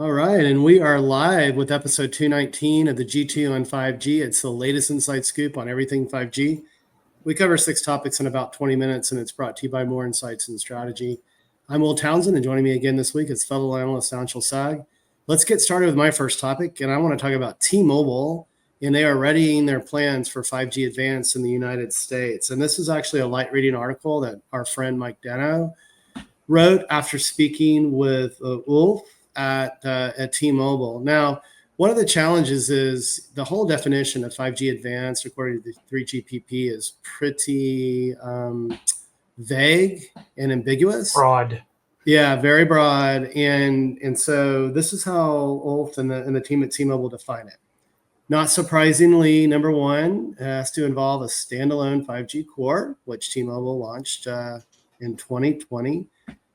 All right, and we are live with episode 219 of the G2 on 5G. It's the latest inside scoop on everything 5G. We cover 6 topics in about 20 minutes, and it's brought to you by More Insights and Strategy. I'm Will Townsend, and joining me again this week is fellow analyst Anshul Sag. Let's get started with my first topic, and I want to talk about T-Mobile, and they are readying their plans for 5G Advanced in the United States. And this is actually a light reading article that our friend Mike Dano wrote after speaking with Ulf at T-Mobile. Now, one of the challenges is the whole definition of 5G Advanced, according to the 3GPP, is pretty vague and ambiguous. Broad. Yeah, very broad. And so this is how Ulf and the team at T-Mobile define it. Not surprisingly, number one, it has to involve a standalone 5G core, which T-Mobile launched in 2020.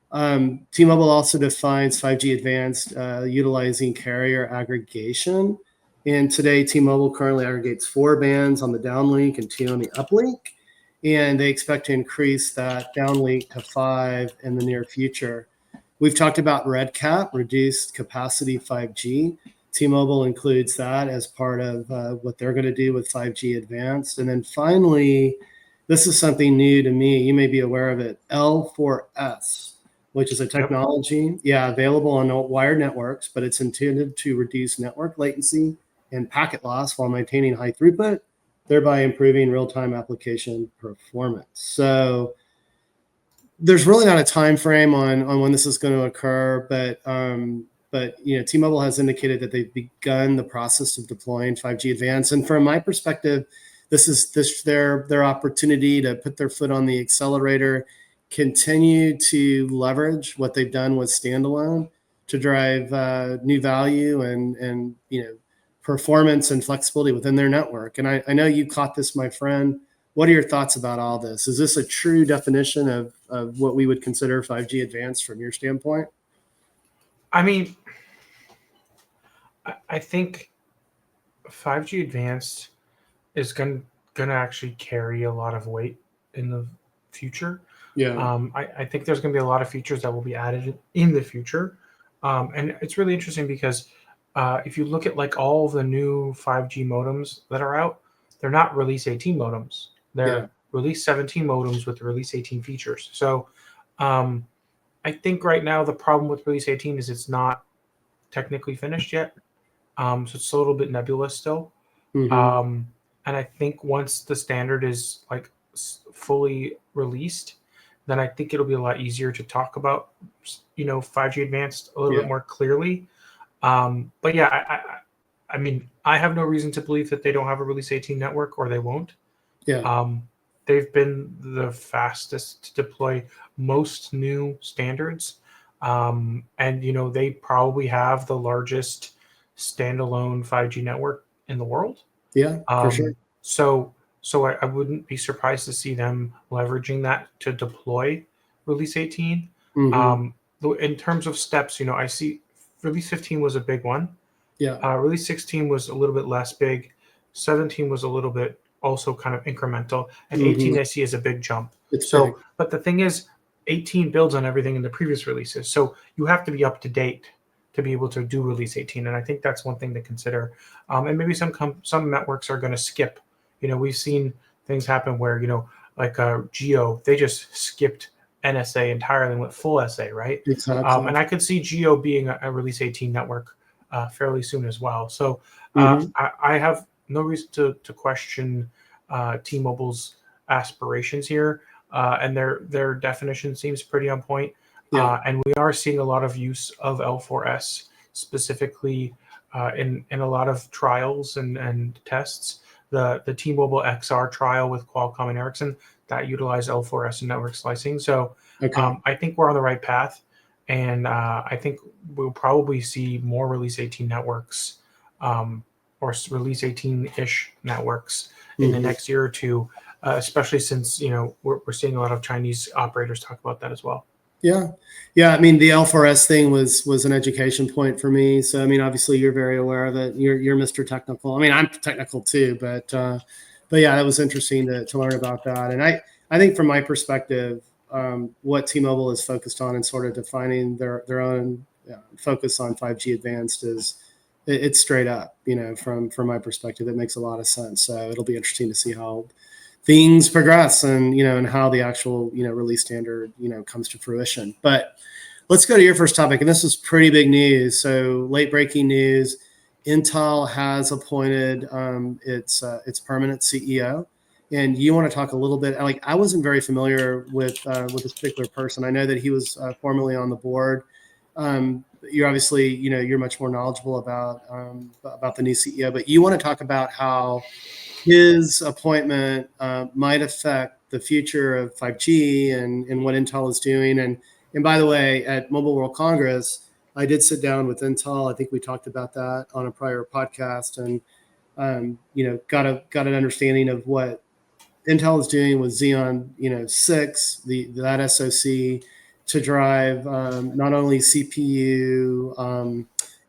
T-Mobile also defines 5G Advanced utilizing carrier aggregation. And today, T-Mobile currently aggregates 4 bands on the downlink and 2 on the uplink. And they expect to increase that downlink to 5 in the near future. We've talked about RedCap, reduced capacity 5G. T-Mobile includes that as part of what they're going to do with 5G Advanced. And then finally, this is something new to me. You may be aware of it, L4S, which is a technology, available on wired networks, but it's intended to reduce network latency and packet loss while maintaining high throughput, thereby improving real-time application performance. So there's really not a time frame on when this is going to occur, but T-Mobile has indicated that they've begun the process of deploying 5G Advanced. And from my perspective, this is their opportunity to put their foot on the accelerator, continue to leverage what they've done with standalone to drive new value and performance and flexibility within their network. And I know you caught this, my friend. What are your thoughts about all this? Is this a true definition of what we would consider 5G Advanced from your standpoint? I mean, I think 5G Advanced is going to actually carry a lot of weight in the future. Yeah. I think there's going to be a lot of features that will be added in the future. And it's really interesting because if you look at like all the new 5G modems that are out, they're not release 18 modems. They're release 17 modems with the release 18 features. So I think right now the problem with release 18 is it's not technically finished yet. So it's a little bit nebulous still. Mm-hmm. And I think once the standard is like fully released, then I think it'll be a lot easier to talk about, 5G Advanced a little bit more clearly. But yeah, I mean, I have no reason to believe that they don't have a release 18 network or they won't. Yeah. They've been the fastest to deploy most new standards. And, they probably have the largest standalone 5G network in the world. Yeah, for sure. So I wouldn't be surprised to see them leveraging that to deploy release 18. Mm-hmm. In terms of steps, I see release 15 was a big one. Yeah. Release 16 was a little bit less big. 17 was a little bit also kind of incremental. And 18 I see as a big jump. Big. But the thing is, 18 builds on everything in the previous releases. So you have to be up to date to be able to do release 18. And I think that's one thing to consider. And maybe some networks are going to skip. We've seen things happen where, like Geo, they just skipped NSA entirely and went full SA, right? Exactly. And I could see Geo being a release 18 network fairly soon as well. So I have no reason to question T-Mobile's aspirations here. And their definition seems pretty on point. And we are seeing a lot of use of L4S specifically in a lot of trials and tests. The T-Mobile XR trial with Qualcomm and Ericsson that utilized L4S and network slicing. So I think we're on the right path. And I think we'll probably see more release 18 networks or release 18-ish networks in the next year or two, especially since, we're seeing a lot of Chinese operators talk about that as well. Yeah. I mean, the L4S thing was an education point for me. So, I mean, obviously you're very aware of it. You're Mr. Technical. I mean, I'm technical too, but yeah, that was interesting to learn about that. And I think from my perspective, what T-Mobile is focused on and sort of defining their own focus on 5G Advanced is it's straight up. From my perspective, it makes a lot of sense. So it'll be interesting to see how things progress and how the actual release standard comes to fruition. But let's go to your first topic, and this is pretty big news. So late breaking news: Intel has appointed its permanent CEO. And you want to talk a little bit? Like, I wasn't very familiar with this particular person. I know that he was formerly on the board. You're obviously, you're much more knowledgeable about the new CEO. But you want to talk about how his appointment might affect the future of 5G and what Intel is doing. And by the way, at Mobile World Congress, I did sit down with Intel. I think we talked about that on a prior podcast, and got an understanding of what Intel is doing with Xeon 6, that SoC, to drive not only CPU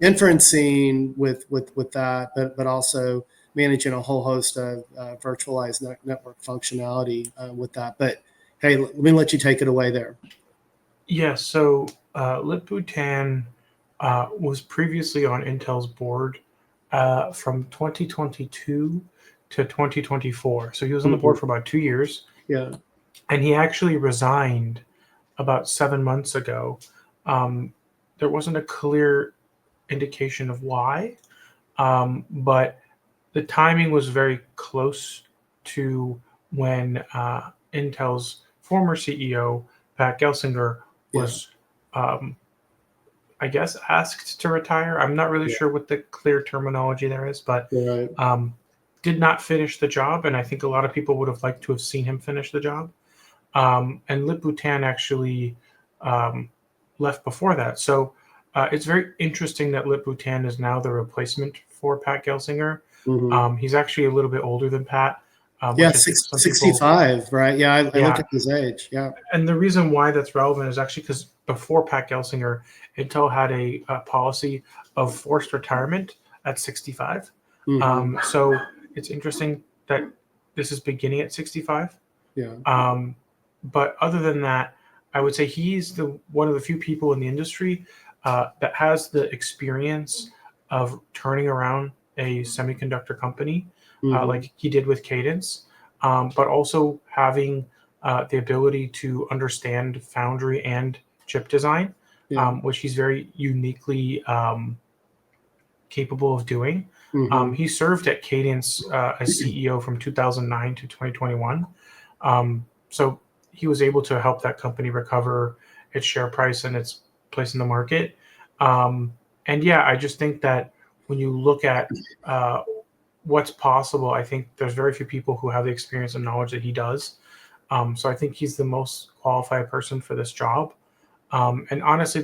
inferencing with that, but also managing a whole host of virtualized network functionality with that. But hey, let me let you take it away there. Yeah, so Lip-Bu Tan was previously on Intel's board from 2022 to 2024. So he was on the board for about 2 years. Yeah. And he actually resigned about 7 months ago. There wasn't a clear indication of why, but the timing was very close to when Intel's former CEO, Pat Gelsinger, was, I guess, asked to retire. I'm not really sure what the clear terminology there is, but did not finish the job. And I think a lot of people would have liked to have seen him finish the job. And Lip-Bu Tan actually left before that. So it's very interesting that Lip-Bu Tan is now the replacement for Pat Gelsinger. He's actually a little bit older than Pat. 65, right? Yeah, I looked at his age. Yeah. And the reason why that's relevant is actually because before Pat Gelsinger, Intel had a policy of forced retirement at 65. So it's interesting that this is beginning at 65. Yeah. But other than that, I would say he's one of the few people in the industry that has the experience of turning around a semiconductor company like he did with Cadence, but also having the ability to understand foundry and chip design, which he's very uniquely capable of doing. He served at Cadence as CEO from 2009 to 2021. So he was able to help that company recover its share price and its place in the market. And yeah, I just think that when you look at what's possible, I think there's very few people who have the experience and knowledge that he does. So I think he's the most qualified person for this job. And honestly,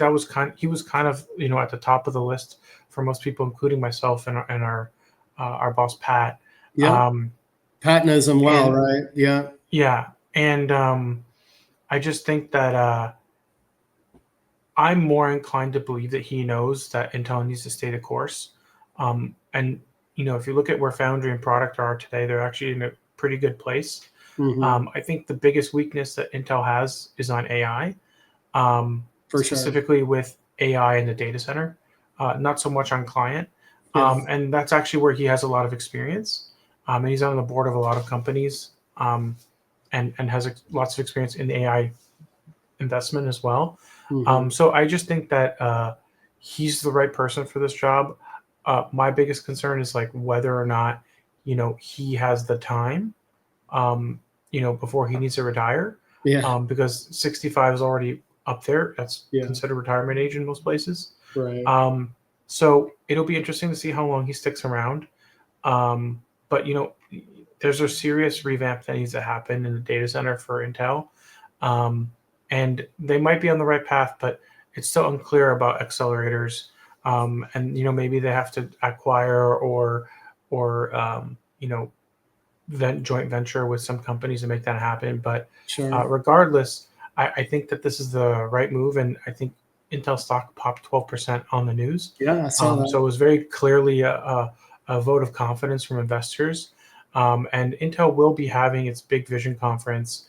he was kind of at the top of the list for most people, including myself and our boss Pat. Yeah. Pat knows him well, right? Yeah. Yeah, and I just think that I'm more inclined to believe that he knows that Intel needs to stay the course. And if you look at where foundry and product are today, they're actually in a pretty good place. I think the biggest weakness that Intel has is on AI, specifically with AI in the data center, not so much on client. And that's actually where he has a lot of experience. And he's on the board of a lot of companies and has lots of experience in the AI investment as well. So I just think that he's the right person for this job. My biggest concern is like whether or not, he has the time, before he needs to retire. Because 65 is already up there. That's considered retirement age in most places. Right. So it'll be interesting to see how long he sticks around. But there's a serious revamp that needs to happen in the data center for Intel. And they might be on the right path, but it's still unclear about accelerators. And maybe they have to acquire or joint venture with some companies to make that happen. But regardless, I think that this is the right move, and I think Intel stock popped 12% on the news. Yeah, I saw that. So it was very clearly a vote of confidence from investors. And Intel will be having its Big Vision conference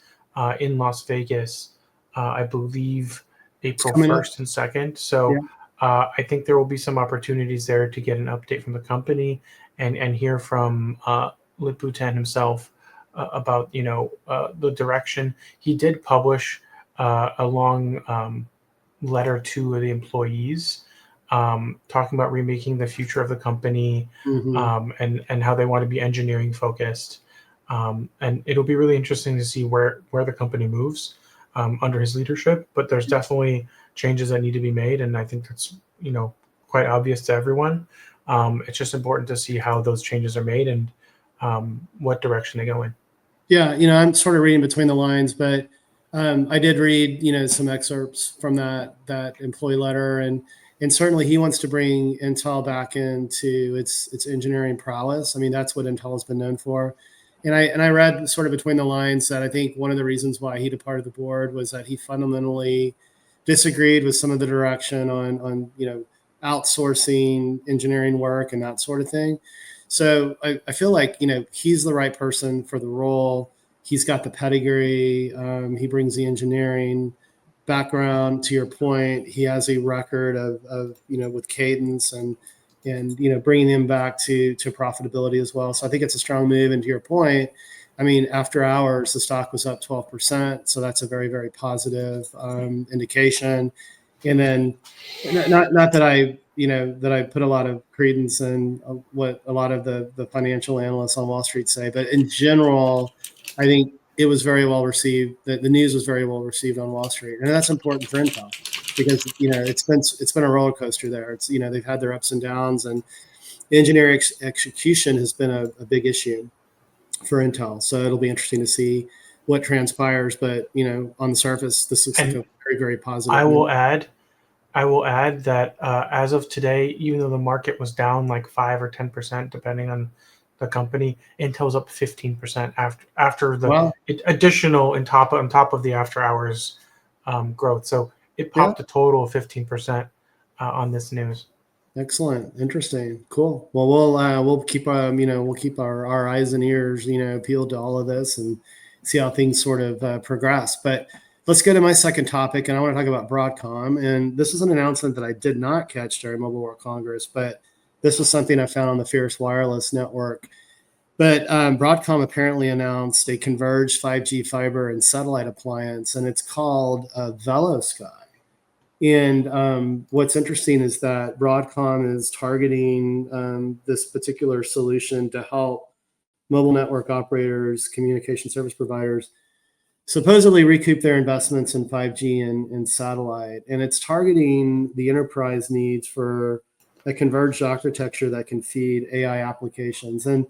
in Las Vegas, I believe April 1st and 2nd. So I think there will be some opportunities there to get an update from the company and hear from Lip-Bu Tan himself about the direction. He did publish a long letter to the employees talking about remaking the future of the company and how they want to be engineering focused. And it'll be really interesting to see where the company moves under his leadership. But there's definitely changes that need to be made, and I think that's quite obvious to everyone. It's just important to see how those changes are made and what direction they go in. Yeah, I'm sort of reading between the lines, but I did read some excerpts from that employee letter, and certainly he wants to bring Intel back into its engineering prowess. I mean, that's what Intel has been known for. And I read sort of between the lines that I think one of the reasons why he departed the board was that he fundamentally disagreed with some of the direction on outsourcing engineering work and that sort of thing. So I feel like he's the right person for the role. He's got the pedigree. He brings the engineering background. To your point, he has a record of with Cadence and bringing them back to profitability as well. So I think it's a strong move. And to your point, I mean, after hours, the stock was up 12%. So that's a very, very positive indication. And then not that I put a lot of credence in what a lot of the financial analysts on Wall Street say, but in general, I think it was very well received. The news was very well received on Wall Street, and that's important for Intel because it's been a roller coaster there. It's they've had their ups and downs, and engineering execution has been a big issue for Intel. So it'll be interesting to see what transpires. But on the surface, this looks like a very, very positive. I will add that as of today, even though the market was down like 5 or 10%, depending on the company, Intel's up 15% after the additional on top of the after hours growth. So it popped a total of 15% on this news. Excellent, interesting, cool. Well, we'll keep our eyes and ears peeled to all of this and see how things sort of progress. But let's go to my second topic, and I want to talk about Broadcom. And this is an announcement that I did not catch during Mobile World Congress, but this was something I found on the Fierce Wireless Network. But Broadcom apparently announced a converged 5G fiber and satellite appliance, and it's called VeloSky. And what's interesting is that Broadcom is targeting this particular solution to help mobile network operators, communication service providers, supposedly recoup their investments in 5G and satellite. And it's targeting the enterprise needs for a converged architecture that can feed AI applications. And,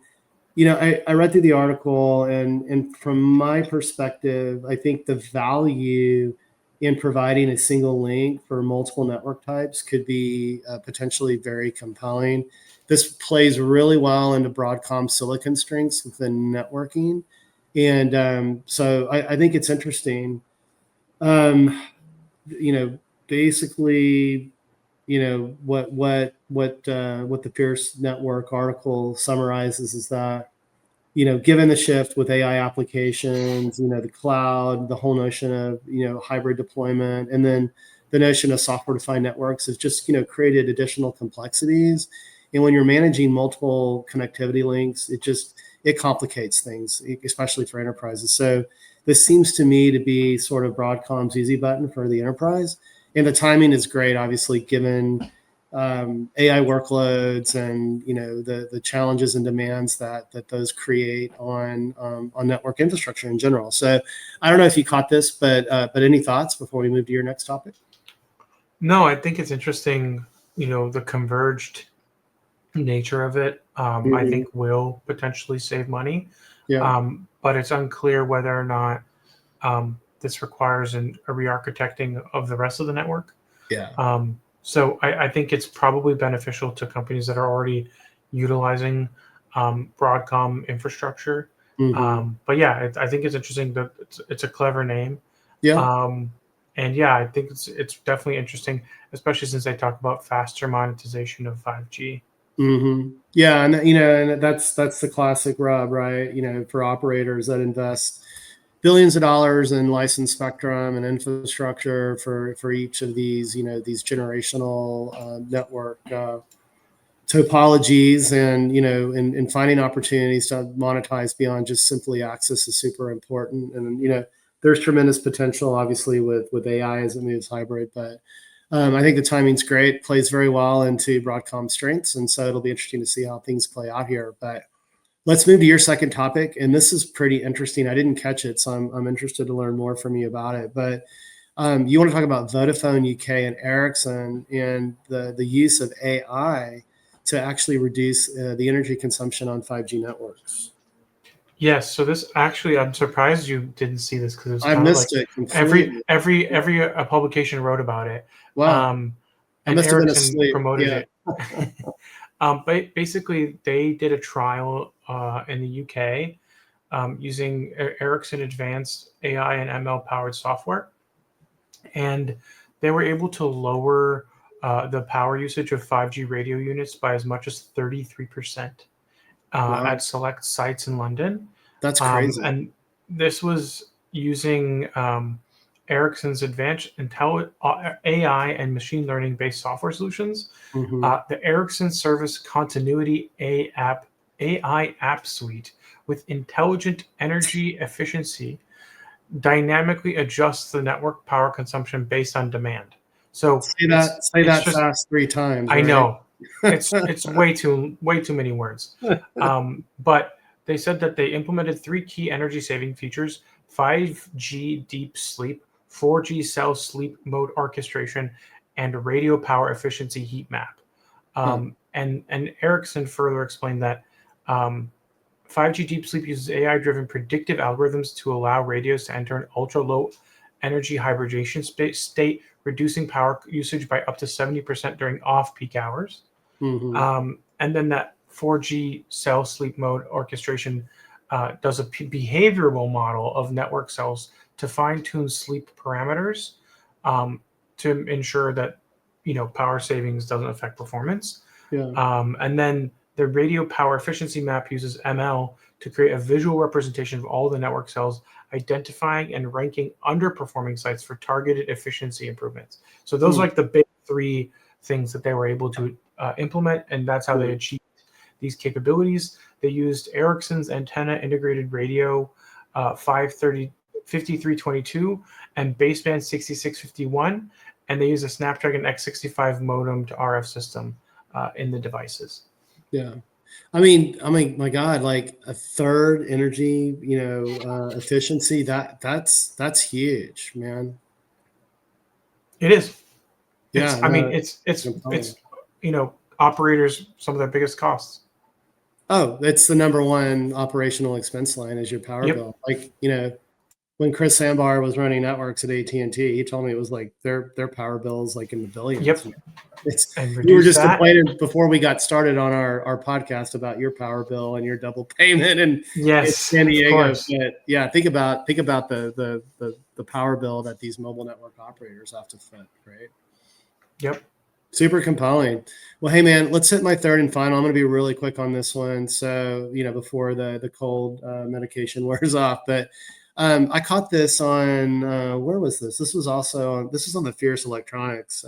I read through the article, and from my perspective, I think the value in providing a single link for multiple network types could be potentially very compelling. This plays really well into Broadcom silicon strengths within networking. And so I think it's interesting. Basically, what the Fierce Network article summarizes is that, given the shift with AI applications, the cloud, the whole notion of, hybrid deployment, and then the notion of software-defined networks has just, created additional complexities. And when you're managing multiple connectivity links, it complicates things, especially for enterprises. So this seems to me to be sort of Broadcom's easy button for the enterprise. And the timing is great, obviously, given AI workloads and the challenges and demands that those create on network infrastructure in general. So I don't know if you caught this, but any thoughts before we move to your next topic? No, I think it's interesting. The converged nature of it, I think will potentially save money. Yeah. But it's unclear whether or not this requires a re-architecting of the rest of the network. Yeah. So I think it's probably beneficial to companies that are already utilizing Broadcom infrastructure. But yeah, I think it's interesting that it's a clever name. Yeah. And yeah, I think it's definitely interesting, especially since they talk about faster monetization of 5G. Yeah, and and that's the classic rub, right? For operators that invest billions of dollars in licensed spectrum and infrastructure for each of these, these generational network topologies, and and finding opportunities to monetize beyond just simply access is super important. And there's tremendous potential, obviously, with AI as it moves hybrid, but I think the timing's great, plays very well into Broadcom's strengths, and so it'll be interesting to see how things play out here. But let's move to your second topic, and this is pretty interesting. I didn't catch it, so I'm interested to learn more from you about it. But you want to talk about Vodafone UK and Ericsson and the use of AI to actually reduce the energy consumption on 5G networks. Yes. So this actually, I'm surprised you didn't see this, because it was I kind of missed like it completely. every publication wrote about it. Wow. I And must have been Ericsson asleep. promoted Yeah. it. But basically, they did a trial in the UK using Ericsson advanced AI and ML powered software, and they were able to lower the power usage of 5G radio units by as much as 33% Wow. at select sites in London. That's crazy. And this was using Ericsson's advanced AI and machine learning based software solutions. The Ericsson Service Continuity AI app suite with intelligent energy efficiency dynamically adjusts the network power consumption based on demand. So say that fast 3 times. I right? know it's way too many words. But they said that they implemented 3 key energy saving features: 5G deep sleep, 4G cell sleep mode orchestration, and radio power efficiency heat map. And Ericsson further explained that 5G deep sleep uses AI-driven predictive algorithms to allow radios to enter an ultra-low energy hibernation state, reducing power usage by up to 70% during off-peak hours. And then that 4G cell sleep mode orchestration does a behavioral model of network cells to fine-tune sleep parameters to ensure that power savings doesn't affect performance. And then the radio power efficiency map uses ML to create a visual representation of all the network cells, identifying and ranking underperforming sites for targeted efficiency improvements. So those are like the big 3 things that they were able to implement, and that's how they achieved these capabilities. They used Ericsson's antenna integrated radio 5322 and baseband 6651, and they use a Snapdragon X65 modem to RF system in the devices. Yeah. I mean, my God, like a third energy, efficiency, that's huge, man. It is. Yeah. It's operators, some of their biggest costs. Oh, it's the number 1 operational expense line is your power bill. Like, when Chris Sambar was running networks at AT&T, he told me it was like their power bills like in the billions. Yep. We were just complaining before we got started on our podcast about your power bill and your double payment in San Diego. But yeah, think about the power bill that these mobile network operators have to foot, right? Yep. Super compelling. Well, hey man, let's hit my third and final. I'm going to be really quick on this one, so before the cold medication wears off. But I caught this on where was this? This was on the Fierce Electronics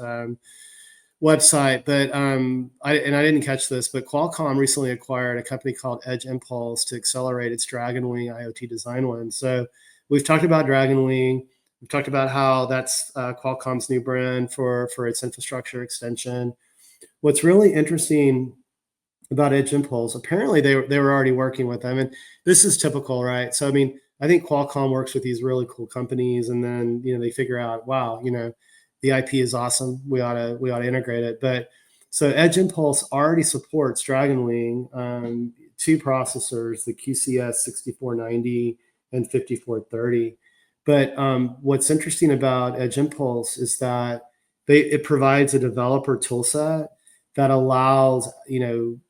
website, but I didn't catch this, but Qualcomm recently acquired a company called Edge Impulse to accelerate its Dragonwing IoT design win. So we've talked about Dragonwing. We've talked about how that's Qualcomm's new brand for its infrastructure extension. What's really interesting about Edge Impulse, apparently they were already working with them, and this is typical, right? So I mean, I think Qualcomm works with these really cool companies, and then they figure out, wow, the IP is awesome. We ought to integrate it. But so Edge Impulse already supports Dragonwing 2 processors, the QCS 6490 and 5430. But what's interesting about Edge Impulse is that it provides a developer toolset that allows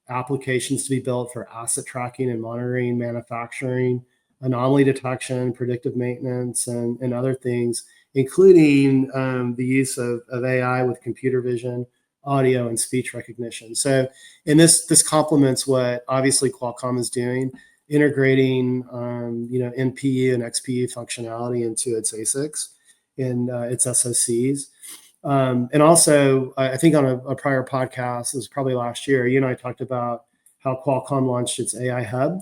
applications to be built for asset tracking and monitoring, manufacturing, anomaly detection, predictive maintenance, and other things, including the use of AI with computer vision, audio, and speech recognition. So, and this complements what obviously Qualcomm is doing. integrating NPU and XPU functionality into its ASICs and its SoCs. And also, I think on a prior podcast, it was probably last year, you and I talked about how Qualcomm launched its AI Hub,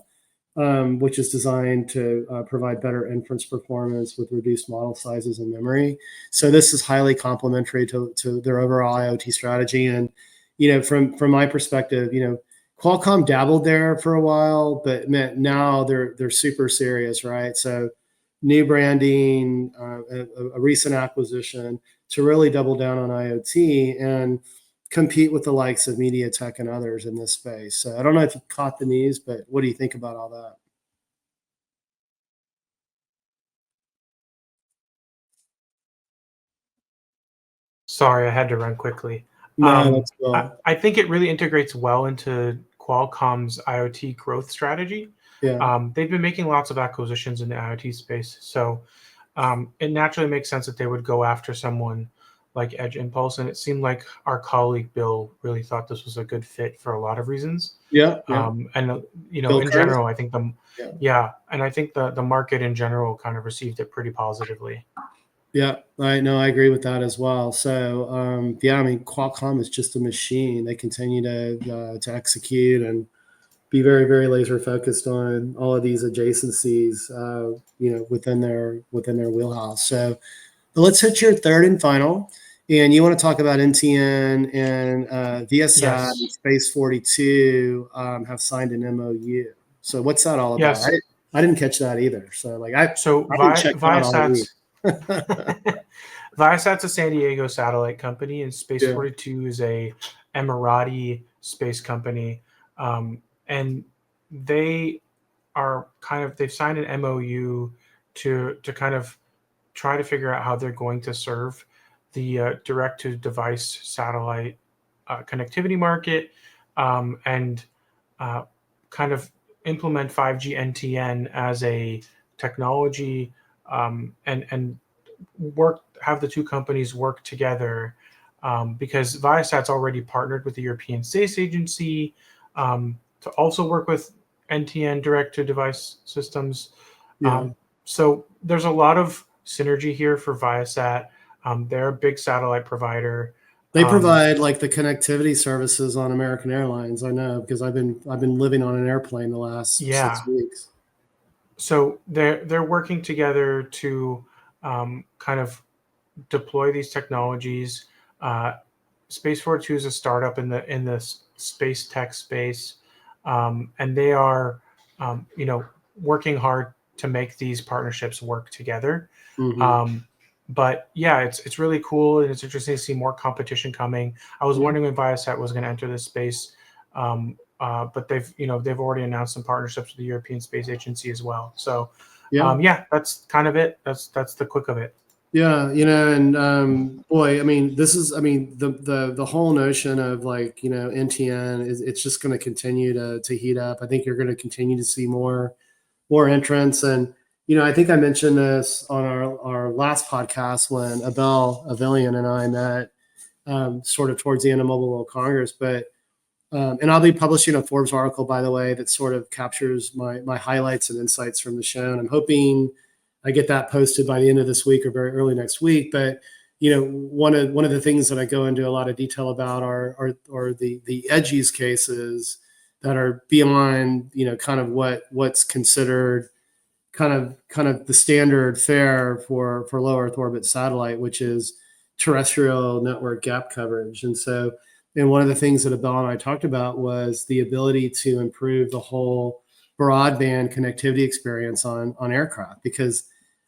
which is designed to provide better inference performance with reduced model sizes and memory. So this is highly complementary to their overall IoT strategy. And from my perspective, Qualcomm dabbled there for a while, but now they're super serious, right? So new branding, a recent acquisition to really double down on IoT and compete with the likes of MediaTek and others in this space. So I don't know if you caught the news, but what do you think about all that? Sorry, I had to run quickly. No, that's cool. I think it really integrates well into Qualcomm's IoT growth strategy. Yeah. They've been making lots of acquisitions in the IoT space, so it naturally makes sense that they would go after someone like Edge Impulse. And it seemed like our colleague Bill really thought this was a good fit for a lot of reasons. Yeah. Yeah. And Bill in Curtis? general, I think and I think the market in general kind of received it pretty positively. Yeah, I agree with that as well. So I mean, Qualcomm is just a machine. They continue to execute and be very, very laser focused on all of these adjacencies, within their wheelhouse. So let's hit your third and final. And you want to talk about NTN and Viasat and Space 42 have signed an MOU. So what's that all about? Yes. I didn't catch that either. So I didn't check out all week. Viasat's a San Diego satellite company, and Space 42 is a Emirati space company. And they are they've signed an MOU to kind of try to figure out how they're going to serve the direct-to-device satellite connectivity market, and kind of implement 5G NTN as a technology, and have the two companies work together, because Viasat's already partnered with the European Space Agency to also work with NTN direct-to-device systems. So there's a lot of synergy here for Viasat. They're a big satellite provider. They provide like the connectivity services on American Airlines. I know because I've been living on an airplane the last 6 weeks. So they're working together to kind of deploy these technologies. Space 42 is a startup in the space tech space, and they are working hard to make these partnerships work together. Mm-hmm. But yeah, it's really cool, and it's interesting to see more competition coming. I was wondering when Viasat was going to enter this space, but they've already announced some partnerships with the European Space Agency as well. So that's kind of it. That's the quick of it. Yeah, and boy, I mean, the whole notion of like NTN it's just going to continue to heat up. I think you're going to continue to see more entrants. And I think I mentioned this on our last podcast when Abel Avilian and I met sort of towards the end of Mobile World Congress. But and I'll be publishing a Forbes article, by the way, that sort of captures my highlights and insights from the show. And I'm hoping I get that posted by the end of this week or very early next week. But one of the things that I go into a lot of detail about are the edge use cases that are beyond kind of what's considered kind of the standard fare for low Earth orbit satellite, which is terrestrial network gap coverage. And one of the things that Abel and I talked about was the ability to improve the whole broadband connectivity experience on aircraft, because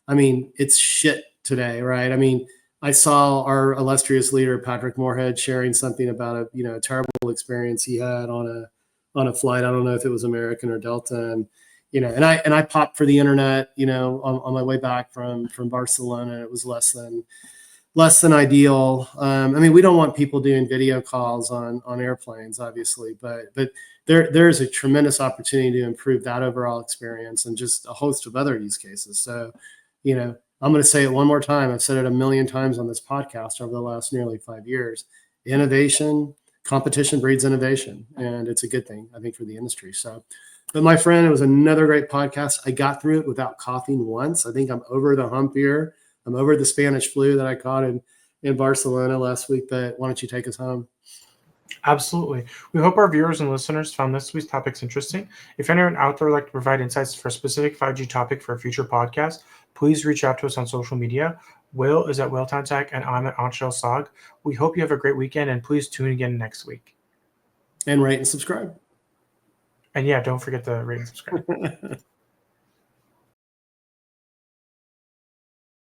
I mean, it's shit today, right? I mean, I saw our illustrious leader, Patrick Moorhead, sharing something about a terrible experience he had on a flight. I don't know if it was American or Delta. And, and I popped for the internet, on my way back from Barcelona. It was less than ideal. I mean, we don't want people doing video calls on airplanes, obviously, but there's a tremendous opportunity to improve that overall experience and just a host of other use cases. So, I'm going to say it one more time. I've said it a million times on this podcast over the last nearly 5 years. Competition breeds innovation, and it's a good thing, I think, for the industry. So But my friend, it was another great podcast. I got through it without coughing once. I think I'm over the hump here. I'm over the Spanish flu that I caught in Barcelona last week. But why don't you take us home? Absolutely. We hope our viewers and listeners found this week's topics interesting. If anyone out there would like to provide insights for a specific 5G topic for a future podcast, please reach out to us on social media. Will is at WillTownTech, and I'm at Anshel Sag. We hope you have a great weekend, and please tune in again next week. And rate and subscribe. And yeah, don't forget to rate and subscribe.